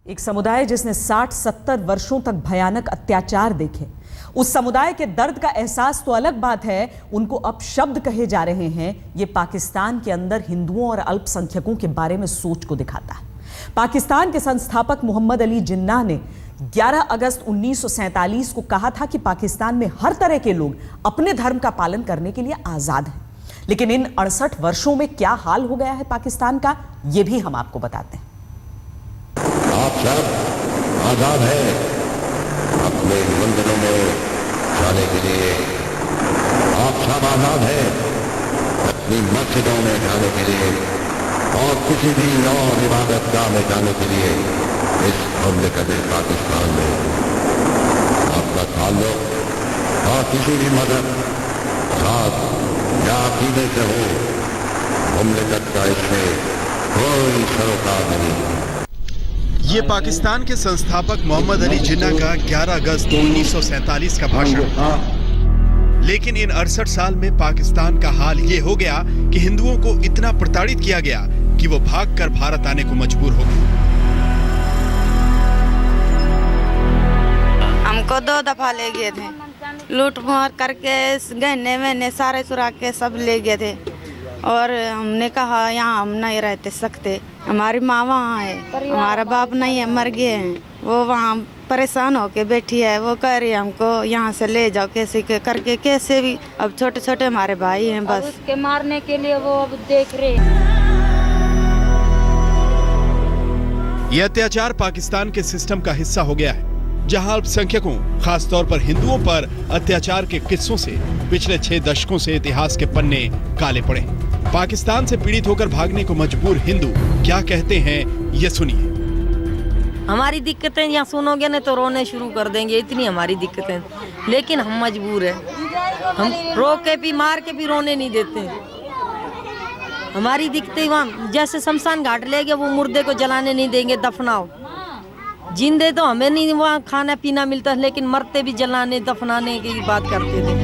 एक समुदाय जिसने 60-70 वर्षों तक भयानक अत्याचार देखे, उस समुदाय के दर्द का एहसास तो अलग बात है, उनको अब शब्द कहे जा रहे हैं। ये पाकिस्तान के अंदर हिंदुओं और अल्पसंख्यकों के बारे में सोच को दिखाता है। पाकिस्तान के संस्थापक मोहम्मद अली जिन्नाह ने 11 अगस्त 1947 को कहा था कि पाकिस्तान में हर तरह के लोग अपने धर्म का पालन करने के लिए आजाद हैं। लेकिन इन 68 वर्षों में क्या हाल हो गया है पाकिस्तान का, ये भी हम आपको बताते हैं। आप सब आजाद हैं अपने मंदिरों में जाने के लिए, आप सब आजाद हैं अपनी मस्जिदों में जाने के लिए और किसी भी और इबादत गाह में जाने के लिए। इस मुमलिकत पाकिस्तान में आपका ताल्लुक और किसी भी मजहब, जात या अकीदे से हो, मुमलिकत का इसमें कोई सरोकार नहीं। ये पाकिस्तान के संस्थापक मोहम्मद अली जिन्नाह का 11 अगस्त 1947 का भाषण। लेकिन इन 68 साल में पाकिस्तान का हाल ये हो गया कि हिंदुओं को इतना प्रताड़ित किया गया कि वो भागकर भारत आने को मजबूर हो गए। हमको 2 दफा ले गए थे, लूट मार करके गहने वहने सारे चुरा के सब ले गए थे। और हमने कहा यहाँ हम नहीं रहते सकते, हमारी माँ वहाँ है, हमारा बाप नहीं है, मर गए हैं। वो वहाँ परेशान होके बैठी है, वो कह रही है हमको यहाँ से ले जाओ कैसे करके, कैसे भी। अब छोटे छोटे हमारे भाई हैं, बस उसके मारने के लिए वो अब देख रहे हैं। ये अत्याचार पाकिस्तान के सिस्टम का हिस्सा हो गया है, जहां अल्पसंख्यकों, खासतौर पर हिंदुओं पर अत्याचार के किस्सों से पिछले 6 दशकों से इतिहास के पन्ने काले पड़े। पाकिस्तान से पीड़ित होकर भागने को मजबूर हिंदू क्या कहते हैं, ये सुनिए। हमारी दिक्कतें यहाँ सुनोगे ना तो रोने शुरू कर देंगे, इतनी हमारी दिक्कतें। लेकिन हम मजबूर हैं, हम रो के भी मार के भी रोने नहीं देते। हमारी दिक्कतें वहाँ जैसे शमशान घाट ले गए, वो मुर्दे को जलाने नहीं देंगे, दफनाओ। जिंदे तो हमें नहीं वहाँ खाना पीना मिलता, लेकिन मरते भी जलाने दफनाने की बात करते थे।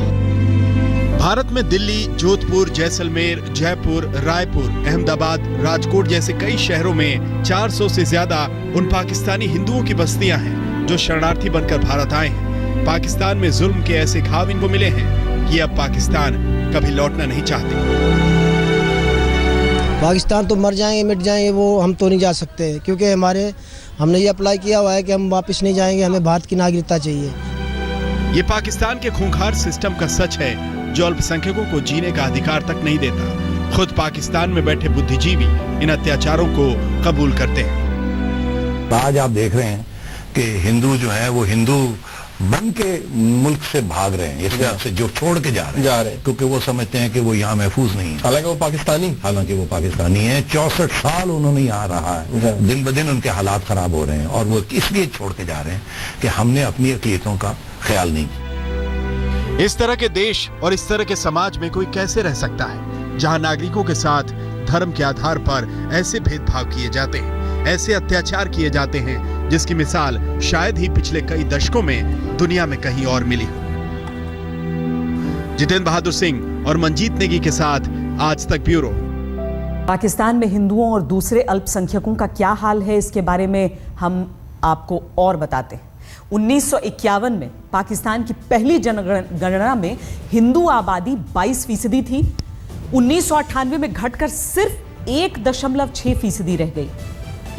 भारत में दिल्ली, जोधपुर, जैसलमेर, जयपुर, रायपुर, अहमदाबाद, राजकोट जैसे कई शहरों में 400 से ज्यादा उन पाकिस्तानी हिंदुओं की बस्तियां हैं जो शरणार्थी बनकर भारत आए हैं। पाकिस्तान में जुल्म के ऐसे घाव इनको मिले हैं कि अब पाकिस्तान कभी लौटना नहीं चाहते। पाकिस्तान तो मर जाएंगे, मिट जाएंगे, वो हम तो नहीं जा सकते, क्योंकि हमने ये अप्लाई किया हुआ है कि हम वापस नहीं जाएंगे, हमें भारत की नागरिकता चाहिए। ये पाकिस्तान के खूंखार सिस्टम का सच है, जो अल्पसंख्यकों को जीने का अधिकार तक नहीं देता। खुद पाकिस्तान में बैठे बुद्धिजीवी इन अत्याचारों को कबूल करते हैं। आज आप देख रहे हैं कि हिंदू जो है वो हिंदू बन के मुल्क से भाग रहे हैं, इसलिए से जो छोड़ के जा रहे हैं, क्योंकि वो समझते हैं कि वो यहाँ महफूज नहीं है। हालांकि वो पाकिस्तानी है। 64 साल उन्होंने यहाँ रहा है, दिन ब दिन उनके हालात खराब हो रहे हैं और वो इसलिए छोड़ के जा रहे हैं कि हमने अपनी अक़ीदतों का ख्याल नहीं किया। इस तरह के देश और इस तरह के समाज में कोई कैसे रह सकता है, जहां नागरिकों के साथ धर्म के आधार पर ऐसे भेदभाव किए जाते हैं, ऐसे अत्याचार किए जाते हैं, जिसकी मिसाल शायद ही पिछले कई दशकों में दुनिया में कहीं और मिली हो। जितेंद्र बहादुर सिंह और मंजीत नेगी के साथ आज तक ब्यूरो। पाकिस्तान में हिंदुओं और दूसरे अल्पसंख्यकों का क्या हाल है, इसके बारे में हम आपको और बताते हैं। 1951 में पाकिस्तान की पहली जनगणना में हिंदू आबादी 22% थी। 1998 में घटकर सिर्फ 1.6% रह गई।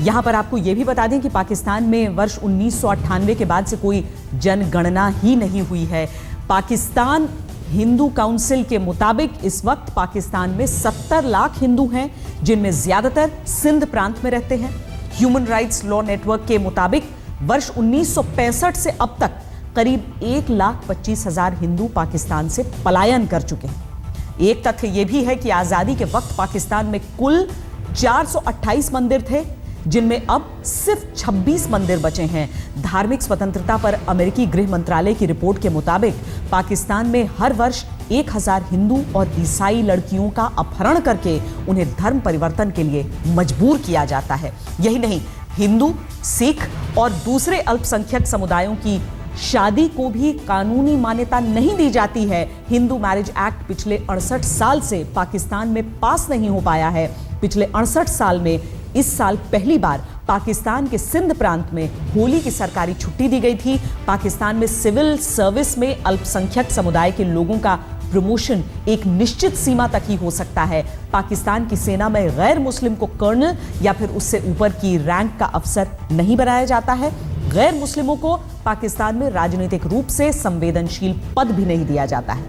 यहां पर आपको यह भी बता दें कि पाकिस्तान में वर्ष 1998 के बाद से कोई जनगणना ही नहीं हुई है। पाकिस्तान हिंदू काउंसिल के मुताबिक इस वक्त पाकिस्तान में 70 लाख हिंदू हैं, जिनमें ज्यादातर सिंध प्रांत में रहते हैं। ह्यूमन राइट्स लॉ नेटवर्क के मुताबिक वर्ष 1965 से अब तक करीब 1,25,000 हिंदू पाकिस्तान से पलायन कर चुके हैं। एक तथ्य यह भी है कि आजादी के वक्त पाकिस्तान में कुल 428 मंदिर थे, जिनमें अब सिर्फ 26 मंदिर बचे हैं। धार्मिक स्वतंत्रता पर अमेरिकी गृह मंत्रालय की रिपोर्ट के मुताबिक पाकिस्तान में हर वर्ष 1000 हिंदू और ईसाई लड़कियों का अपहरण करके उन्हें धर्म परिवर्तन के लिए मजबूर किया जाता है। यही नहीं, हिंदू, सिख और दूसरे अल्पसंख्यक समुदायों की शादी को भी कानूनी मान्यता नहीं दी जाती है। हिंदू मैरिज एक्ट पिछले 68 साल से पाकिस्तान में पास नहीं हो पाया है। पिछले 68 साल में इस साल पहली बार पाकिस्तान के सिंध प्रांत में होली की सरकारी छुट्टी दी गई थी। पाकिस्तान में सिविल सर्विस में अल्पसंख्यक समुदाय के लोगों का प्रमोशन एक निश्चित सीमा तक ही हो सकता है। पाकिस्तान की सेना में गैर मुस्लिम को कर्नल या फिर उससे ऊपर की रैंक का अफसर नहीं बनाया जाता है। गैर मुस्लिमों को पाकिस्तान में राजनीतिक रूप से संवेदनशील पद भी नहीं दिया जाता है।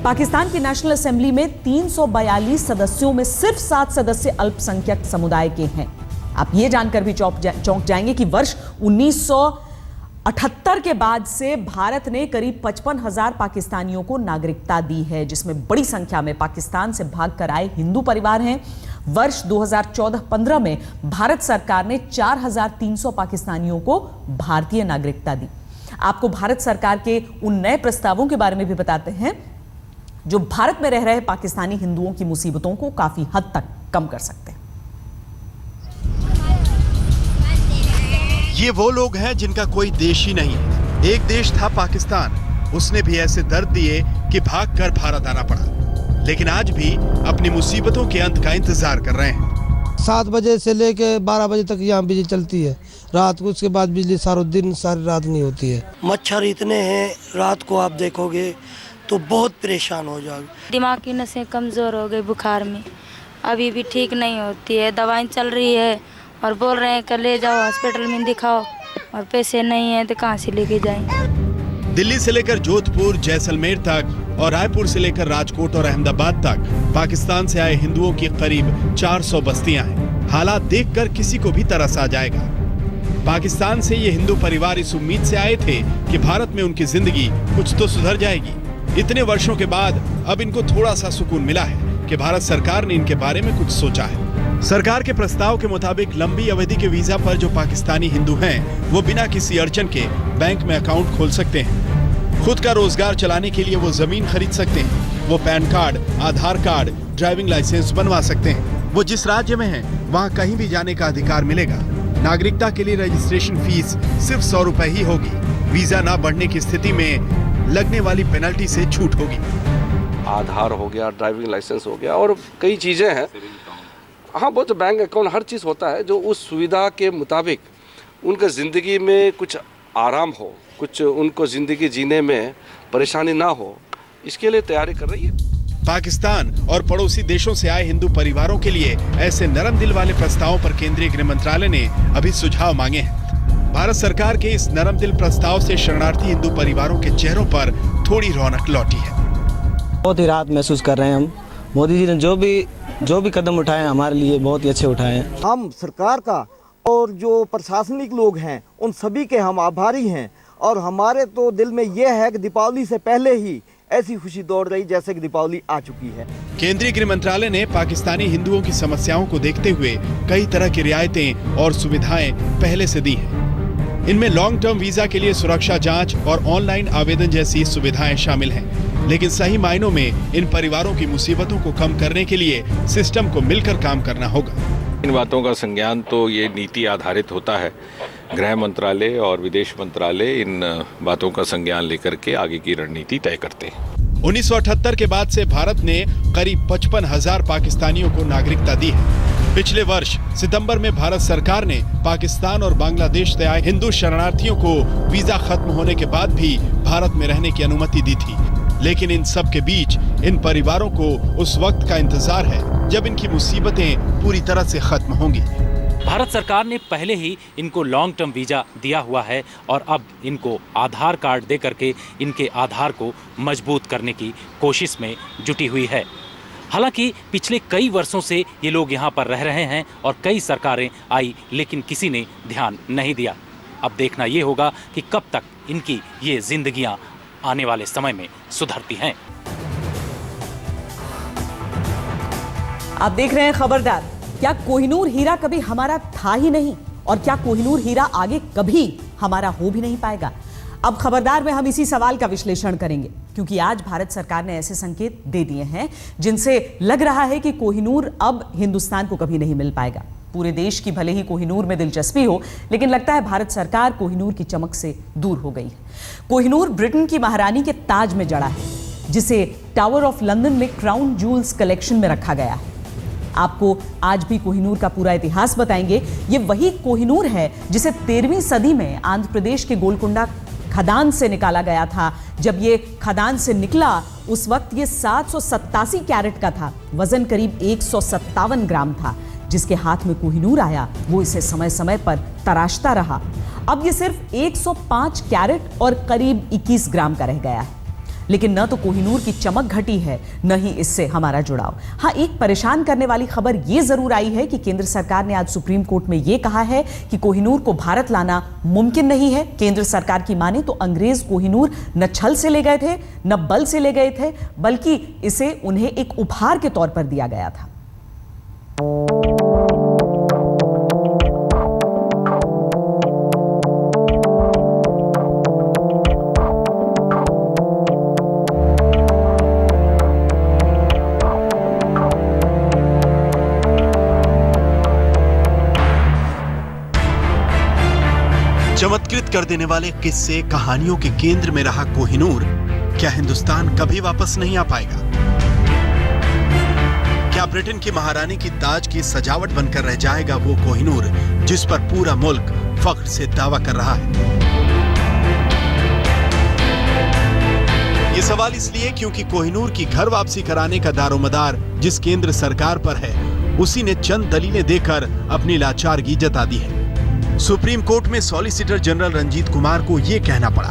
पाकिस्तान की नेशनल असेंबली में 342 सदस्यों में सिर्फ 7 सदस्य अल्पसंख्यक समुदाय के हैं। आप ये जानकर भी चौंक जाएंगे कि वर्ष 1978 के बाद से भारत ने करीब 55,000 पाकिस्तानियों को नागरिकता दी है, जिसमें बड़ी संख्या में पाकिस्तान से भागकर आए हिंदू परिवार हैं। वर्ष 2014-15 में भारत सरकार ने 4,300 पाकिस्तानियों को भारतीय नागरिकता दी। आपको भारत सरकार के उन नए प्रस्तावों के बारे में भी बताते हैं जो भारत में रह रहे पाकिस्तानी हिंदुओं की मुसीबतों को काफी हद तक कम कर सकते हैं। ये वो लोग हैं जिनका कोई देश ही नहीं है। एक देश था पाकिस्तान, उसने भी ऐसे दर्द दिए कि भागकर भारत आना पड़ा, लेकिन आज भी अपनी मुसीबतों के अंत का इंतजार कर रहे हैं। 7 बजे से लेके 12 बजे तक यहाँ बिजली चलती है रात को, उसके बाद बिजली सारा दिन सारी रात नहीं होती है। मच्छर इतने हैं, रात को आप देखोगे तो बहुत परेशान हो जाओगे। दिमाग की नसें कमज़ोर हो गई बुखार में, अभी भी ठीक नहीं होती है। दवाई चल रही है और बोल रहे हैं कि ले जाओ हॉस्पिटल में दिखाओ, और पैसे नहीं है तो कहाँ से लेके जाएं। दिल्ली से लेकर जोधपुर, जैसलमेर तक और रायपुर से लेकर राजकोट और अहमदाबाद तक पाकिस्तान से आए हिंदुओं की करीब 400 बस्तियां हैं। हालात देखकर किसी को भी तरस आ जाएगा। पाकिस्तान से ये हिंदू परिवार इस उम्मीद से आए थे कि भारत में उनकी जिंदगी कुछ तो सुधर जाएगी। इतने वर्षों के बाद अब इनको थोड़ा सा सुकून मिला है कि भारत सरकार ने इनके बारे में कुछ सोचा है। सरकार के प्रस्ताव के मुताबिक लंबी अवधि के वीजा पर जो पाकिस्तानी हिंदू हैं, वो बिना किसी अड़चन के बैंक में अकाउंट खोल सकते हैं। खुद का रोजगार चलाने के लिए वो जमीन खरीद सकते हैं। वो पैन कार्ड, आधार कार्ड, ड्राइविंग लाइसेंस बनवा सकते हैं। वो जिस राज्य में हैं, वहाँ कहीं भी जाने का अधिकार मिलेगा। नागरिकता के लिए रजिस्ट्रेशन फीस सिर्फ 100 रुपए ही होगी। वीजा न बढ़ने की स्थिति में लगने वाली पेनल्टी से छूट होगी। आधार हो गया, ड्राइविंग लाइसेंस हो गया और कई चीज़ें हैं। हाँ, बहुत बैंक अकाउंट हर चीज़ होता है जो उस सुविधा के मुताबिक उनका ज़िंदगी में कुछ आराम हो, कुछ उनको ज़िंदगी जीने में परेशानी ना हो, इसके लिए तैयारी कर रही है। पाकिस्तान और पड़ोसी देशों से आए हिंदू परिवारों के लिए ऐसे नरम दिल वाले प्रस्तावों पर केंद्रीय गृह मंत्रालय ने अभी सुझाव मांगे हैं। भारत सरकार के इस नरम दिल प्रस्ताव से शरणार्थी हिंदू परिवारों के चेहरों पर थोड़ी रौनक लौटी है। बहुत ही राहत महसूस कर रहे हैं हम। मोदी जी ने जो भी कदम उठाए हैं हमारे लिए बहुत ही अच्छे उठाए हैं। हम सरकार का और जो प्रशासनिक लोग हैं उन सभी के हम आभारी हैं, और हमारे तो दिल में ये है कि दीपावली से पहले ही ऐसी खुशी दौड़ रही जैसे कि दीपावली आ चुकी है। केंद्रीय गृह मंत्रालय ने पाकिस्तानी हिंदुओं की समस्याओं को देखते हुए कई तरह की रियायतें और सुविधाएं पहले से दी हैं। इनमें लॉन्ग टर्म वीजा के लिए सुरक्षा जांच और ऑनलाइन आवेदन जैसी सुविधाएं शामिल हैं। लेकिन सही मायनों में इन परिवारों की मुसीबतों को कम करने के लिए सिस्टम को मिलकर काम करना होगा। इन बातों का संज्ञान तो ये नीति आधारित होता है। गृह मंत्रालय और विदेश मंत्रालय इन बातों का संज्ञान लेकर के आगे की रणनीति तय करते हैं। 1978 के बाद से भारत ने करीब 55,000 पाकिस्तानियों को नागरिकता दी है। पिछले वर्ष सितंबर में भारत सरकार ने पाकिस्तान और बांग्लादेश से आए हिंदू शरणार्थियों को वीजा खत्म होने के बाद भी भारत में रहने की अनुमति दी थी। लेकिन इन सब के बीच इन परिवारों को उस वक्त का इंतजार है जब इनकी मुसीबतें पूरी तरह से खत्म होंगी। भारत सरकार ने पहले ही इनको लॉन्ग टर्म वीज़ा दिया हुआ है और अब इनको आधार कार्ड दे करके इनके आधार को मजबूत करने की कोशिश में जुटी हुई है। हालांकि पिछले कई वर्षों से ये लोग यहाँ पर रह रहे हैं और कई सरकारें आई, लेकिन किसी ने ध्यान नहीं दिया। अब देखना ये होगा कि कब तक इनकी ये जिंदगियां आने वाले समय में सुधरती हैं। आप देख रहे हैं खबरदार। क्या कोहिनूर हीरा कभी हमारा था ही नहीं, और क्या कोहिनूर हीरा आगे कभी हमारा हो भी नहीं पाएगा? अब खबरदार में हम इसी सवाल का विश्लेषण करेंगे, क्योंकि आज भारत सरकार ने ऐसे संकेत दे दिए हैं जिनसे लग रहा है कि कोहिनूर अब हिंदुस्तान को कभी नहीं मिल पाएगा। पूरे देश की भले ही कोहिनूर में दिलचस्पी हो, लेकिन लगता है भारत सरकार कोहिनूर की चमक से दूर हो गई है। कोहिनूर ब्रिटेन की महारानी के ताज में जड़ा है, जिसे टावर ऑफ लंदन में क्राउन जूल्स कलेक्शन में रखा गया है। आपको आज भी कोहिनूर का पूरा इतिहास बताएंगे। ये वही कोहिनूर है जिसे 13वीं सदी में आंध्र प्रदेश के गोलकुंडा खदान से निकाला गया था। जब ये खदान से निकला उस वक्त ये 787 कैरेट का था, वजन करीब 157 ग्राम था। जिसके हाथ में कोहिनूर आया वो इसे समय समय पर तराशता रहा। अब ये सिर्फ 105 कैरेट और करीब 21 ग्राम का रह गया है। लेकिन न तो कोहिनूर की चमक घटी है, न ही इससे हमारा जुड़ाव। हाँ, एक परेशान करने वाली खबर ये जरूर आई है कि केंद्र सरकार ने आज सुप्रीम कोर्ट में ये कहा है कि कोहिनूर को भारत लाना मुमकिन नहीं है। केंद्र सरकार की माने तो अंग्रेज कोहिनूर न छल से ले गए थे, न बल से ले गए थे, बल्कि इसे उन्हें एक उपहार के तौर पर दिया गया था। चमत्कृत कर देने वाले किस्से कहानियों के केंद्र में रहा कोहिनूर क्या हिंदुस्तान कभी वापस नहीं आ पाएगा? क्या ब्रिटेन की महारानी की ताज की सजावट बनकर रह जाएगा वो कोहिनूर जिस पर पूरा मुल्क फख्र से दावा कर रहा है? ये सवाल इसलिए क्योंकि कोहिनूर की घर वापसी कराने का दारोमदार जिस केंद्र सरकार पर है, उसी ने चंद दलीलें देकर अपनी लाचारगी जता दी है। सुप्रीम कोर्ट में सॉलिसिटर जनरल रंजीत कुमार को ये कहना पड़ा,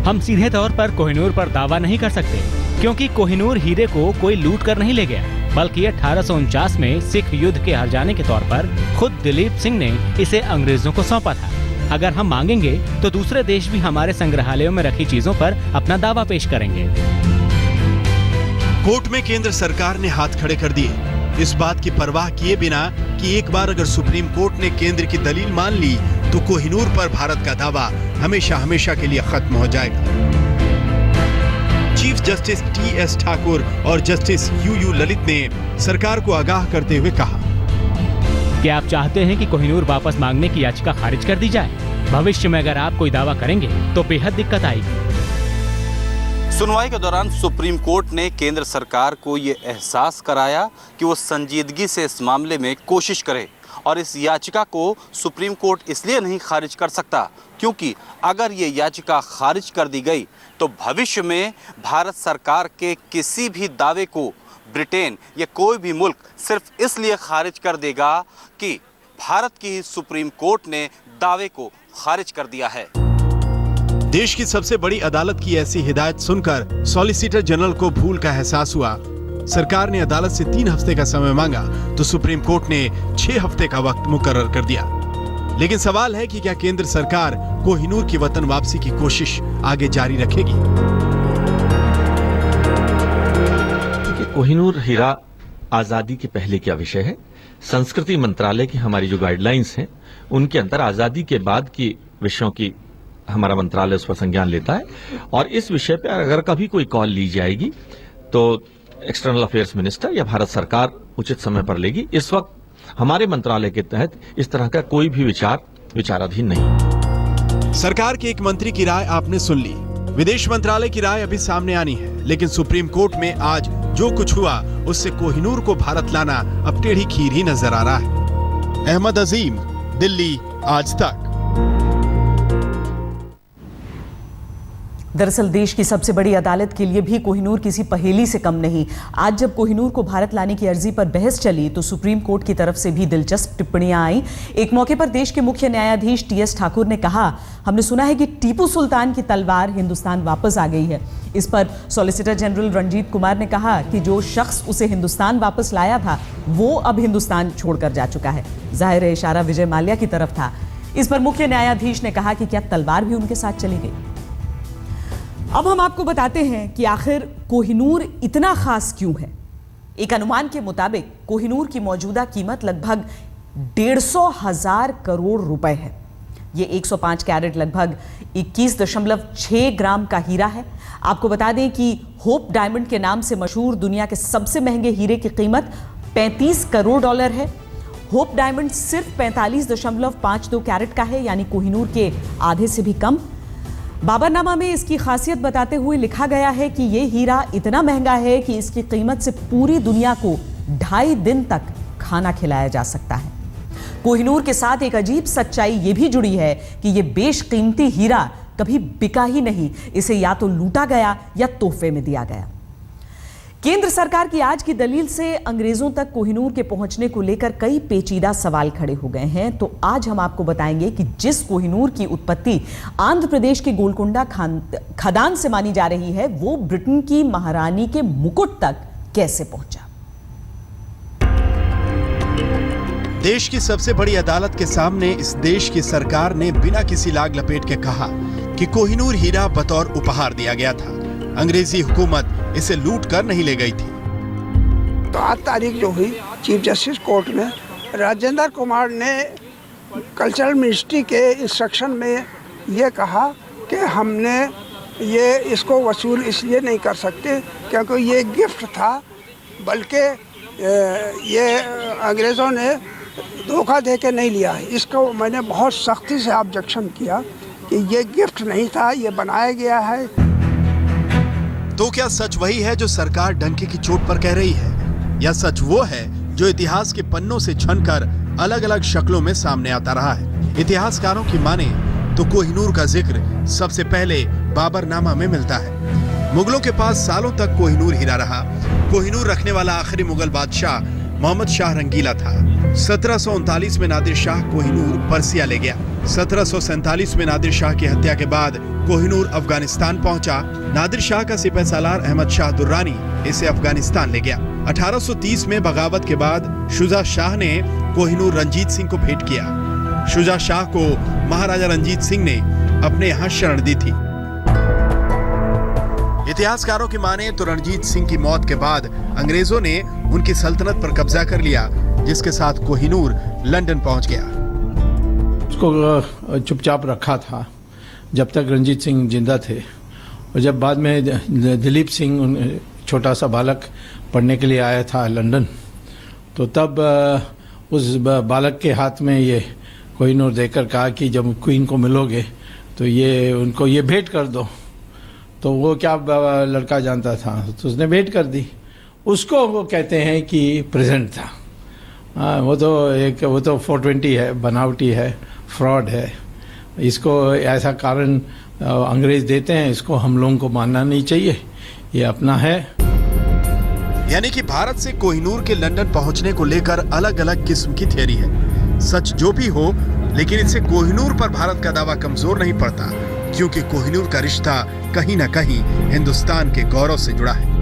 हम सीधे तौर पर कोहिनूर पर दावा नहीं कर सकते क्योंकि कोहिनूर हीरे को कोई लूट कर नहीं ले गया, बल्कि 1849 में सिख युद्ध के हार जाने के तौर पर खुद दिलीप सिंह ने इसे अंग्रेजों को सौंपा था। अगर हम मांगेंगे तो दूसरे देश भी हमारे संग्रहालयों में रखी चीजों पर अपना दावा पेश करेंगे। कोर्ट में केंद्र सरकार ने हाथ खड़े कर दिए, इस बात की परवाह किए बिना कि एक बार अगर सुप्रीम कोर्ट ने केंद्र की दलील मान ली तो कोहिनूर पर भारत का दावा हमेशा हमेशा के लिए खत्म हो जाएगा। Chief justice T.S.. ठाकुर और जस्टिस यू ललित ने सरकार को आगाह करते हुए कहा, क्या आप चाहते हैं कि कोहिनूर वापस मांगने की याचिका खारिज कर दी जाए? भविष्य में अगर आप कोई दावा करेंगे तो बेहद दिक्कत आएगी। सुनवाई के दौरान सुप्रीम कोर्ट ने केंद्र सरकार को ये एहसास कराया कि वो संजीदगी से इस मामले में कोशिश करे और इस याचिका को सुप्रीम कोर्ट इसलिए नहीं खारिज कर सकता क्योंकि अगर ये याचिका खारिज कर दी गई तो भविष्य में भारत सरकार के किसी भी दावे को ब्रिटेन या कोई भी मुल्क सिर्फ इसलिए खारिज कर देगा कि भारत की सुप्रीम कोर्ट ने दावे को खारिज कर दिया है। देश की सबसे बड़ी अदालत की ऐसी हिदायत सुनकर सॉलिसिटर जनरल को भूल का एहसास हुआ। सरकार ने अदालत से 3 हफ्ते का समय मांगा तो सुप्रीम कोर्ट ने 6 हफ्ते का वक्त मुकर्रर कर दिया। लेकिन सवाल है कि क्या केंद्र सरकार कोहिनूर की वतन वापसी की कोशिश आगे जारी रखेगी? कोहिनूर हीरा आजादी के पहले क्या विषय है। संस्कृति मंत्रालय की हमारी जो गाइडलाइंस हैं उनके अंदर आजादी के बाद की विषयों की हमारा मंत्रालय उस पर संज्ञान लेता है और इस विषय पर अगर कभी कोई कॉल ली जाएगी तो एक्सटर्नल अफेयर्स मिनिस्टर या भारत सरकार उचित समय पर लेगी। इस वक्त हमारे मंत्रालय के तहत इस तरह का कोई भी विचाराधीन नहीं। सरकार के एक मंत्री की राय आपने सुन ली, विदेश मंत्रालय की राय अभी सामने आनी है, लेकिन सुप्रीम कोर्ट में आज जो कुछ हुआ उससे कोहिनूर को भारत लाना अब टेढ़ी खीर ही नजर आ रहा है। अहमद अजीम, दिल्ली, आज तक। दरअसल देश की सबसे बड़ी अदालत के लिए भी कोहिनूर किसी पहेली से कम नहीं। आज जब कोहिनूर को भारत लाने की अर्जी पर बहस चली तो सुप्रीम कोर्ट की तरफ से भी दिलचस्प टिप्पणियां आई। एक मौके पर देश के मुख्य न्यायाधीश टी.एस. ठाकुर ने कहा, हमने सुना है कि टीपू सुल्तान की तलवार हिंदुस्तान वापस आ गई है। इस पर सॉलिसिटर जनरल रंजीत कुमार ने कहा कि जो शख्स उसे हिंदुस्तान वापस लाया था वो अब हिंदुस्तान छोड़कर जा चुका है। जाहिर है इशारा विजय माल्या की तरफ था। इस पर मुख्य न्यायाधीश ने कहा कि क्या तलवार भी उनके साथ चली गई। अब हम आपको बताते हैं कि आखिर कोहिनूर इतना खास क्यों है। एक अनुमान के मुताबिक कोहिनूर की मौजूदा कीमत लगभग 150,000 करोड़ रुपए है। ये 105 कैरेट लगभग 21.6 ग्राम का हीरा है। आपको बता दें कि होप डायमंड के नाम से मशहूर दुनिया के सबसे महंगे हीरे की कीमत 35 करोड़ डॉलर है। होप डायमंड सिर्फ 45.52 कैरेट का है, यानी कोहिनूर के आधे से भी कम। बाबरनामा में इसकी खासियत बताते हुए लिखा गया है कि यह हीरा इतना महंगा है कि इसकी कीमत से पूरी दुनिया को 2.5 दिन तक खाना खिलाया जा सकता है। कोहिनूर के साथ एक अजीब सच्चाई ये भी जुड़ी है कि ये बेशकीमती हीरा कभी बिका ही नहीं, इसे या तो लूटा गया या तोहफे में दिया गया। केंद्र सरकार की आज की दलील से अंग्रेजों तक कोहिनूर के पहुंचने को लेकर कई पेचीदा सवाल खड़े हो गए हैं। तो आज हम आपको बताएंगे कि जिस कोहिनूर की उत्पत्ति आंध्र प्रदेश के गोलकुंडा खदान से मानी जा रही है, वो ब्रिटेन की महारानी के मुकुट तक कैसे पहुंचा। देश की सबसे बड़ी अदालत के सामने इस देश की सरकार ने बिना किसी लाग लपेट के कहा कि कोहिनूर हीरा बतौर उपहार दिया गया था, अंग्रेजी हुकूमत इसे लूट कर नहीं ले गई थी। तो 8 तारीख जो हुई चीफ जस्टिस कोर्ट में राजेंद्र कुमार ने कल्चरल मिनिस्ट्री के इंस्ट्रक्शन में ये कहा कि हमने ये इसको वसूल इसलिए नहीं कर सकते क्योंकि ये गिफ्ट था, बल्कि ये अंग्रेज़ों ने धोखा दे के नहीं लिया है। इसको मैंने बहुत सख्ती से ऑब्जेक्शन किया कि ये गिफ्ट नहीं था, ये बनाया गया है। तो क्या सच वही है जो सरकार डंके की चोट पर कह रही है, या सच वो है जो इतिहास के पन्नों से छनकर अलग अलग शक्लों में सामने आता रहा है? इतिहासकारों की माने तो कोहिनूर का जिक्र सबसे पहले बाबरनामा में मिलता है। मुगलों के पास सालों तक कोहिनूर हीरा रहा। कोहिनूर रखने वाला आखिरी मुगल बादशाह मोहम्मद शाह रंगीला था। 1739 में नादिर शाह कोहिनूर पर्सिया ले गया। 1747 में नादिर शाह की हत्या के बाद कोहिनूर अफगानिस्तान पहुंचा। नादिर शाह का सिपहसालार अहमद शाह दुर्रानी इसे अफगानिस्तान ले गया। 1830 में बगावत के बाद शुजा शाह ने कोहिनूर रंजीत सिंह को भेंट किया। शुजा शाह को महाराजा रंजीत सिंह ने अपने यहाँ शरण दी थी। इतिहासकारों की माने तो रणजीत सिंह की मौत के बाद अंग्रेजों ने उनकी सल्तनत पर कब्जा कर लिया, जिसके साथ कोहिनूर लंदन पहुंच गया। उसको चुपचाप रखा था जब तक रंजीत सिंह जिंदा थे, और जब बाद में दिलीप सिंह छोटा सा बालक पढ़ने के लिए आया था लंदन, तो तब उस बालक के हाथ में ये कोहिनूर देकर कहा कि जब क्वीन को मिलोगे तो ये उनको ये भेंट कर दो। तो वो क्या लड़का जानता था, तो उसने भेंट कर दी। उसको वो कहते हैं कि प्रेजेंट था। वो तो 420 है, बनावटी है, फ्रॉड है। इसको ऐसा कारण अंग्रेज देते हैं, इसको हम लोगों को मानना नहीं चाहिए, ये अपना है। यानी कि भारत से कोहिनूर के लंदन पहुंचने को लेकर अलग अलग किस्म की थियरी है। सच जो भी हो, लेकिन इससे कोहिनूर पर भारत का दावा कमजोर नहीं पड़ता, क्योंकि कोहिनूर का रिश्ता कहीं न कहीं हिंदुस्तान के गौरव से जुड़ा है।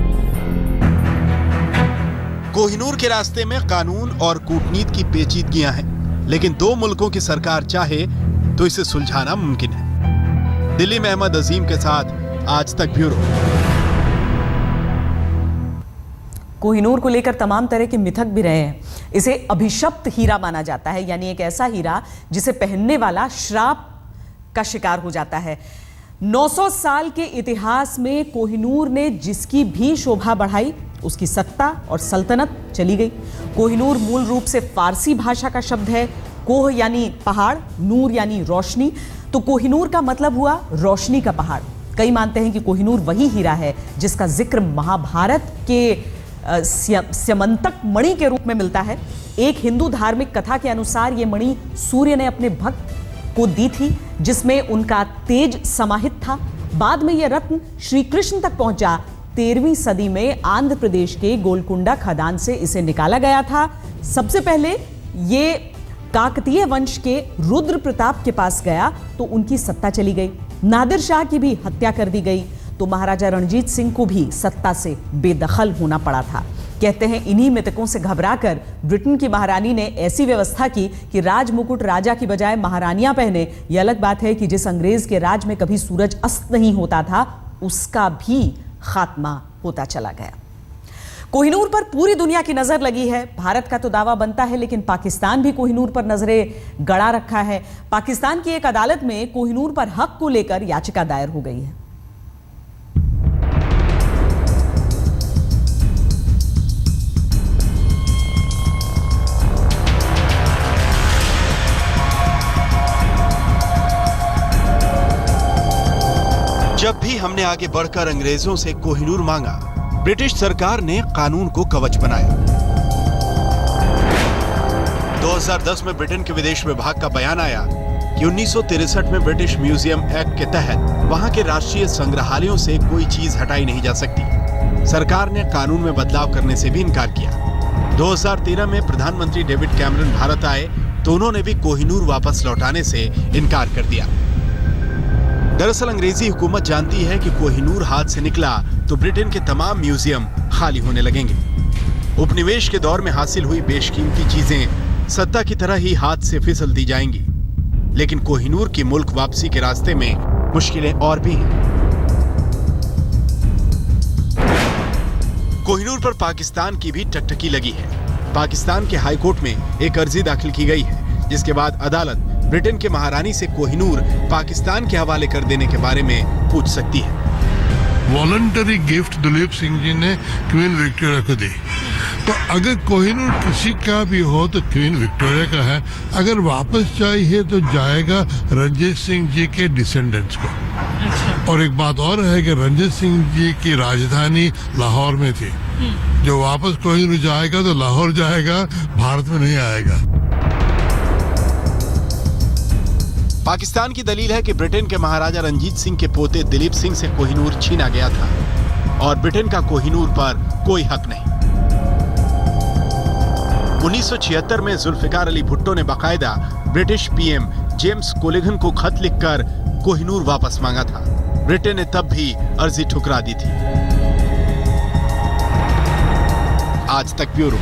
कोहिनूर के रास्ते में कानून और कूटनीति की पेचीदगियां हैं, लेकिन दो मुल्कों की सरकार चाहे तो इसे सुलझाना मुमकिन है। दिल्ली में अहमद अजीम के साथ आज तक ब्यूरो। कोहिनूर को लेकर तमाम तरह के मिथक भी रहे हैं। इसे अभिशप्त हीरा माना जाता है, यानी एक ऐसा हीरा जिसे पहनने वाला श्राप का शिकार हो जाता है। 900 साल के इतिहास में कोहिनूर ने जिसकी भी शोभा बढ़ाई, उसकी सत्ता और सल्तनत चली गई। कोहिनूर मूल रूप से फारसी भाषा का शब्द है। कोह यानी पहाड़, नूर यानी रोशनी, तो कोहिनूर का मतलब हुआ रोशनी का पहाड़। कई मानते हैं कि कोहिनूर वही हीरा है जिसका जिक्र महाभारत के स्यमंतक मणि के रूप में मिलता है। एक हिंदू धार्मिक कथा के अनुसार ये मणि सूर्य ने अपने भक्त को दी थी, जिसमें उनका तेज समाहित था। बाद में यह रत्न श्री कृष्ण तक पहुंचा। 13वीं सदी में आंध्र प्रदेश के गोलकुंडा खदान से इसे निकाला गया था। सबसे पहले ये काकतीय वंश के रुद्र प्रताप के पास गया तो उनकी सत्ता चली गई। नादिर शाह की भी हत्या कर दी गई, तो महाराजा रणजीत सिंह को भी सत्ता से बेदखल होना पड़ा था। कहते हैं इन्हीं मितकों से घबराकर ब्रिटेन की महारानी ने ऐसी व्यवस्था की कि राज मुकुट राजा की बजाय महारानियां पहने। यह अलग बात है कि जिस अंग्रेज के राज में कभी सूरज अस्त नहीं होता था, उसका भी खात्मा होता चला गया। कोहिनूर पर पूरी दुनिया की नजर लगी है। भारत का तो दावा बनता है, लेकिन पाकिस्तान भी कोहिनूर पर नजरें गड़ा रखा है। पाकिस्तान की एक अदालत में कोहिनूर पर हक को लेकर याचिका दायर हो गई है। जब भी हमने आगे बढ़कर अंग्रेजों से कोहिनूर मांगा, ब्रिटिश सरकार ने कानून को कवच बनाया। 2010 में ब्रिटेन के विदेश विभाग का बयान आया कि 1963 में ब्रिटिश म्यूजियम एक्ट के तहत वहां के राष्ट्रीय संग्रहालयों से कोई चीज हटाई नहीं जा सकती। सरकार ने कानून में बदलाव करने से भी इनकार किया। 2013 में प्रधानमंत्री डेविड कैमरन भारत आए तो उन्होंने भी कोहिनूर वापस लौटाने से इनकार कर दिया। दरअसल अंग्रेजी हुकूमत जानती है कि कोहिनूर हाथ से निकला तो ब्रिटेन के तमाम म्यूजियम खाली होने लगेंगे। उपनिवेश के दौर में हासिल हुई बेशकीमती चीजें सत्ता की तरह ही हाथ से फिसलती जाएंगी, लेकिन कोहिनूर की मुल्क वापसी के रास्ते में मुश्किलें और भी हैं। कोहिनूर पर पाकिस्तान की भी टकटकी लगी है। पाकिस्तान के हाई कोर्ट में एक अर्जी दाखिल की गई है, जिसके बाद अदालत ब्रिटेन के महारानी से कोहिनूर पाकिस्तान के हवाले कर देने के बारे में पूछ सकती है। वॉलंटरी गिफ्ट दिलीप सिंह जी ने क्वीन विक्टोरिया को दी, तो अगर कोहिनूर किसी का भी हो तो क्वीन विक्टोरिया का है। अगर वापस चाहिए तो जाएगा रंजीत सिंह जी के डिसेंडेंट्स को। और एक बात और है कि रंजीत सिंह जी की राजधानी लाहौर में थी। जो वापस कोहिनूर जाएगा तो लाहौर जाएगा, भारत में नहीं आएगा। पाकिस्तान की दलील है कि ब्रिटेन के महाराजा रंजीत सिंह के पोते दिलीप सिंह से कोहिनूर छीना गया था और ब्रिटेन का कोहिनूर पर कोई हक नहीं। 1976 में जुल्फिकार अली भुट्टो ने बाकायदा ब्रिटिश पीएम जेम्स कोलिगन को खत लिखकर कोहिनूर वापस मांगा था। ब्रिटेन ने तब भी अर्जी ठुकरा दी थी। आज तक ब्यूरो।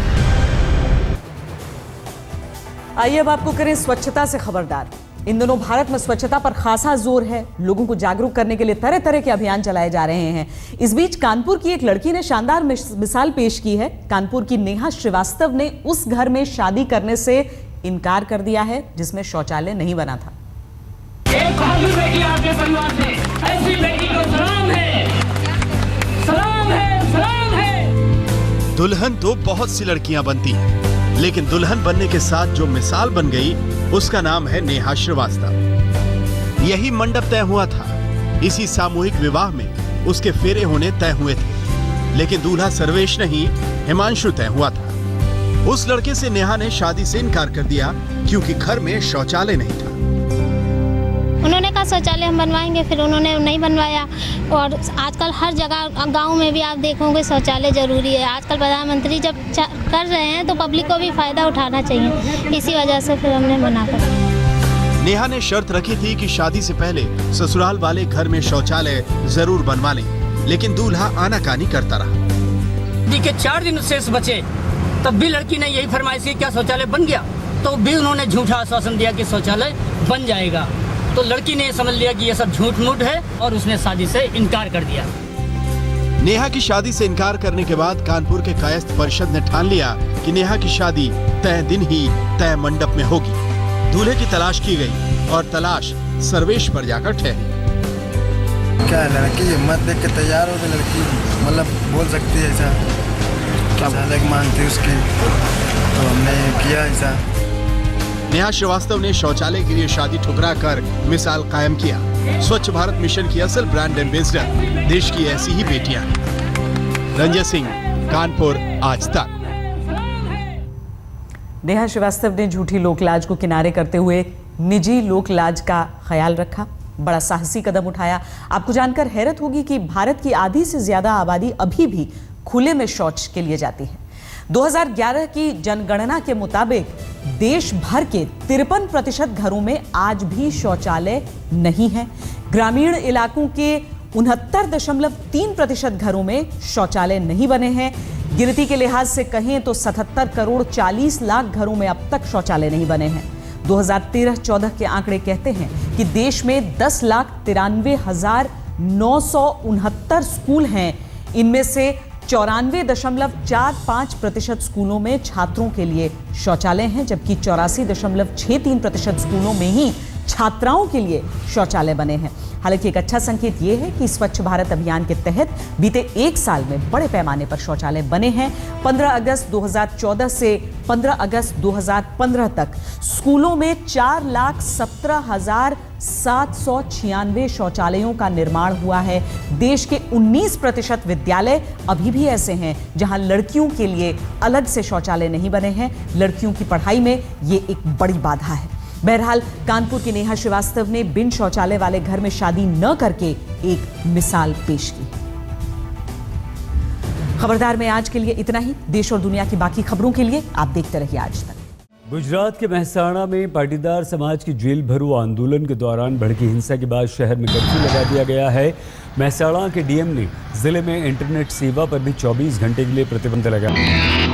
आइए अब आपको करें स्वच्छता से खबरदार। इन दिनों भारत में स्वच्छता पर खासा जोर है। लोगों को जागरूक करने के लिए तरह तरह के अभियान चलाए जा रहे हैं। इस बीच कानपुर की एक लड़की ने शानदार मिसाल पेश की है। कानपुर की नेहा श्रीवास्तव ने उस घर में शादी करने से इनकार कर दिया है जिसमें शौचालय नहीं बना था। एक बहादुर बेटी आपके परिवार से, ऐसी बेटी को सलाम है, सलाम है, सलाम है। दुल्हन तो बहुत सी लड़कियां बनती हैं, लेकिन दुल्हन बनने के साथ जो मिसाल बन गई उसका नाम है नेहा श्रीवास्तव। यही मंडप तय हुआ था। इसी सामूहिक विवाह में उसके फेरे होने तय हुए थे, लेकिन दूल्हा सर्वेश नहीं, हिमांशु तय हुआ था। उस लड़के से नेहा ने शादी से इनकार कर दिया क्योंकि घर में शौचालय नहीं था। उन्होंने कहा शौचालय हम बनवाएंगे, फिर उन्होंने नहीं बनवाया। और आजकल हर जगह गांव में भी आप देखोगे शौचालय जरूरी है। आजकल प्रधानमंत्री जब कर रहे हैं तो पब्लिक को भी फायदा उठाना चाहिए। इसी वजह से फिर हमने मना कर दिया। नेहा ने शर्त रखी थी कि शादी से पहले ससुराल वाले घर में शौचालय जरूर बनवा लें, लेकिन दूल्हा आनाकानी करता रहा। देखिए 4 दिन शेष बचे, तब भी लड़की ने यही फरमाइश की क्या शौचालय बन गया, तो भी उन्होंने झूठा आश्वासन दिया कि शौचालय बन जाएगा। तो लड़की ने समझ लिया कि यह सब झूठ मूठ है और उसने शादी से इनकार कर दिया। नेहा की शादी से इनकार करने के बाद कानपुर के कायस्थ परिषद ने ठान लिया कि नेहा की शादी तय दिन ही तय मंडप में होगी। दूल्हे की तलाश की गई और तलाश सर्वेश पर जाकर ठहरी। क्या लड़की हिम्मत देख के तैयार हो गई, लड़की मतलब बोल सकती है ऐसा, क्या मांगती उसकी, तो हमने किया ऐसा। नेहा श्रीवास्तव ने शौचालय के लिए शादी ठुकरा कर मिसाल कायम किया। स्वच्छ भारत मिशन की असल ब्रांड एम्बेसडर देश की ऐसी ही बेटियां हैं। रंजय सिंह, कानपुर, आज तक। नेहा श्रीवास्तव ने झूठी लोकलाज को किनारे करते हुए निजी लोकलाज का ख्याल रखा। बड़ा साहसी कदम उठाया। आपको जानकर हैरत होगी कि भारत की आधी से ज्यादा आबादी अभी भी खुले में शौच के लिए जाती है। 2011 की जनगणना के मुताबिक देश भर के 53% घरों में आज भी शौचालय नहीं है। ग्रामीण इलाकों के 69.3% घरों में शौचालय नहीं बने हैं। गिनती के लिहाज से कहें तो 77 करोड़ 40 लाख घरों में अब तक शौचालय नहीं बने हैं। 2013-14 के आंकड़े कहते हैं कि देश में 10,93,969 स्कूल हैं। इनमें से 94.45% स्कूलों में छात्रों के लिए शौचालय हैं, जबकि 84.63% स्कूलों में ही छात्राओं के लिए शौचालय बने हैं। हालांकि एक अच्छा संकेत ये है कि स्वच्छ भारत अभियान के तहत बीते 1 साल में बड़े पैमाने पर शौचालय बने हैं। 15 अगस्त 2014 से 15 अगस्त 2015 तक स्कूलों में 4,17,796 शौचालयों का निर्माण हुआ है। देश के 19% विद्यालय अभी भी ऐसे हैं जहां लड़कियों के लिए अलग से शौचालय नहीं बने हैं। लड़कियों की पढ़ाई में ये एक बड़ी बाधा है। बहरहाल कानपुर की नेहा श्रीवास्तव ने बिन शौचालय वाले घर में शादी न करके एक मिसाल पेश की। खबरदार में आज के लिए इतना ही। देश और दुनिया की बाकी खबरों के लिए आप देखते रहिए आज तक। गुजरात के मेहसाणा में पाटीदार समाज की जेल भरो आंदोलन के दौरान भड़की हिंसा के बाद शहर में कर्फ्यू लगा दिया गया है। मेहसाणा के डीएम ने जिले में इंटरनेट सेवा पर भी 24 घंटे के लिए प्रतिबंध लगाया।